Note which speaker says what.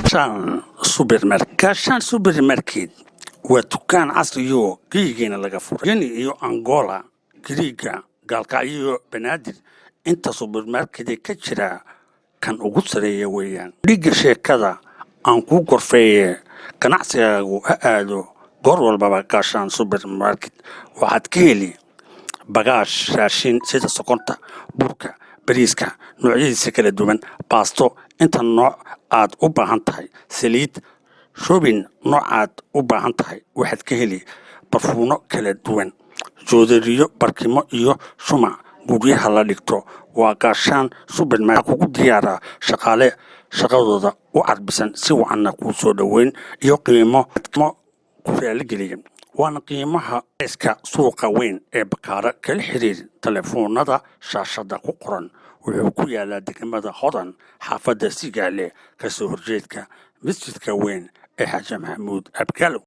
Speaker 1: Kashan supermarket waa dukaan casri oo geeyigeena laga furay Kenya iyo Angola, Giriiga, Gaalkacyo iyo Banaadir. Inta supermarket ka jira kan ugu sareeya weeyaan. Dhiga sheekada aan ku gorfeeye ganacsigaagu ha aado goor walbaba Kashan supermarket waxaad ka heli bagaash raashin sida sokorta, burka, bariiska, noocyadiisa kala duwan, baasto, inta nooc aad u baahan tahay, saliid, shopping noocaad u baahan tahay, waxaad ka heli barfuuno kala duwan, joodariyo, barkimo iyo shumac guryaha la dhigto. Waa Kashan supermarket kugu diyaara shaqaale shaqadooda u carbisan si wacanna kuu soo dhoweyn iyo qiimo ku raaligeliya. waana qiimaha iska suuqa weyn ee Bakaara kala xiriir telefoonada shaashada ku qoran. Wuxuu ku yaalaa degmada Hodan, xaafadda Sigaale, ka soo horjeedka masjidka weyn ee Xaaji Maxamuud Abgaalo.